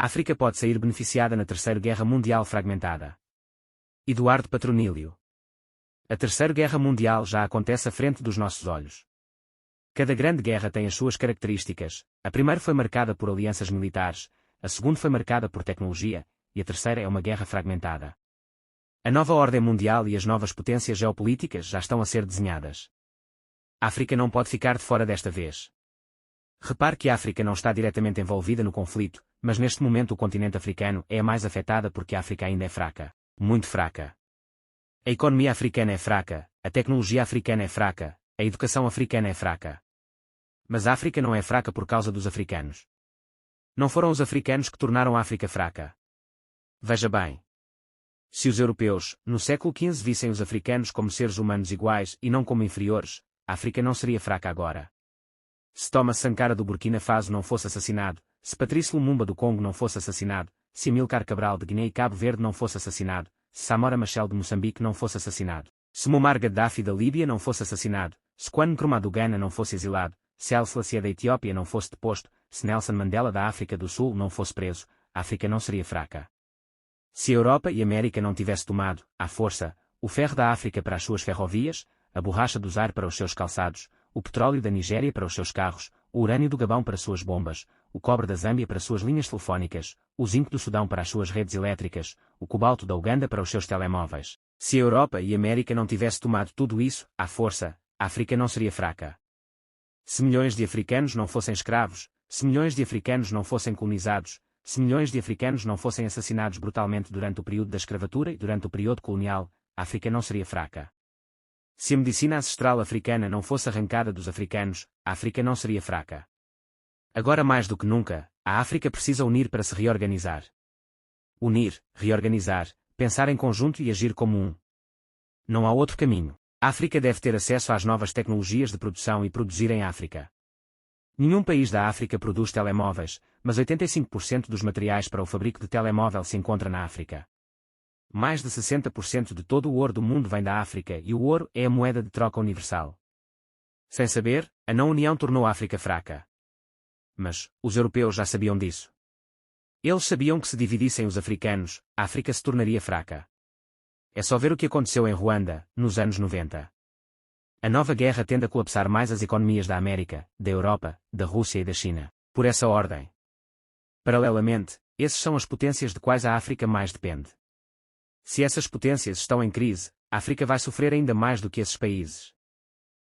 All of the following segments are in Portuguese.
África pode sair beneficiada na Terceira Guerra Mundial fragmentada. Eduardo Patronílio. A Terceira Guerra Mundial já acontece à frente dos nossos olhos. Cada grande guerra tem as suas características. A primeira foi marcada por alianças militares, a segunda foi marcada por tecnologia, e a terceira é uma guerra fragmentada. A nova ordem mundial e as novas potências geopolíticas já estão a ser desenhadas. A África não pode ficar de fora desta vez. Repare que a África não está diretamente envolvida no conflito, mas neste momento o continente africano é a mais afetada porque a África ainda é fraca, muito fraca. A economia africana é fraca, a tecnologia africana é fraca, a educação africana é fraca. Mas a África não é fraca por causa dos africanos. Não foram os africanos que tornaram a África fraca. Veja bem. Se os europeus, no século XV vissem os africanos como seres humanos iguais e não como inferiores, a África não seria fraca agora. Se Thomas Sankara do Burkina Faso não fosse assassinado, se Patrice Lumumba do Congo não fosse assassinado, se Amílcar Cabral de Guiné e Cabo Verde não fosse assassinado, se Samora Machel de Moçambique não fosse assassinado, se Muammar Gaddafi da Líbia não fosse assassinado, se Kwame Nkrumah do Ghana não fosse exilado, se Haile Selassie da Etiópia não fosse deposto, se Nelson Mandela da África do Sul não fosse preso, a África não seria fraca. Se a Europa e a América não tivessem tomado, à força, o ferro da África para as suas ferrovias, a borracha do Zaire para os seus calçados, o petróleo da Nigéria para os seus carros, o urânio do Gabão para suas bombas, o cobre da Zâmbia para suas linhas telefónicas, o zinco do Sudão para as suas redes elétricas, o cobalto da Uganda para os seus telemóveis. Se a Europa e a América não tivessem tomado tudo isso, à força, a África não seria fraca. Se milhões de africanos não fossem escravos, se milhões de africanos não fossem colonizados, se milhões de africanos não fossem assassinados brutalmente durante o período da escravatura e durante o período colonial, a África não seria fraca. Se a medicina ancestral africana não fosse arrancada dos africanos, a África não seria fraca. Agora mais do que nunca, a África precisa unir para se reorganizar. Unir, reorganizar, pensar em conjunto e agir como um. Não há outro caminho. A África deve ter acesso às novas tecnologias de produção e produzir em África. Nenhum país da África produz telemóveis, mas 85% dos materiais para o fabrico de telemóvel se encontra na África. Mais de 60% de todo o ouro do mundo vem da África e o ouro é a moeda de troca universal. Sem saber, a não-união tornou a África fraca. Mas, os europeus já sabiam disso. Eles sabiam que se dividissem os africanos, a África se tornaria fraca. É só ver o que aconteceu em Ruanda, nos anos 90. A nova guerra tende a colapsar mais as economias da América, da Europa, da Rússia e da China, por essa ordem. Paralelamente, esses são as potências de quais a África mais depende. Se essas potências estão em crise, a África vai sofrer ainda mais do que esses países.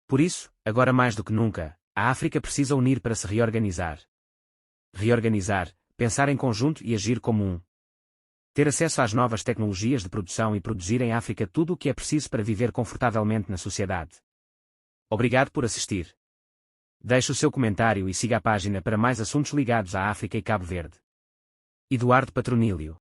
Por isso, agora mais do que nunca, a África precisa unir para se reorganizar. Reorganizar, pensar em conjunto e agir como um. Ter acesso às novas tecnologias de produção e produzir em África tudo o que é preciso para viver confortavelmente na sociedade. Obrigado por assistir. Deixe o seu comentário e siga a página para mais assuntos ligados à África e Cabo Verde. Eduardo Patronílio.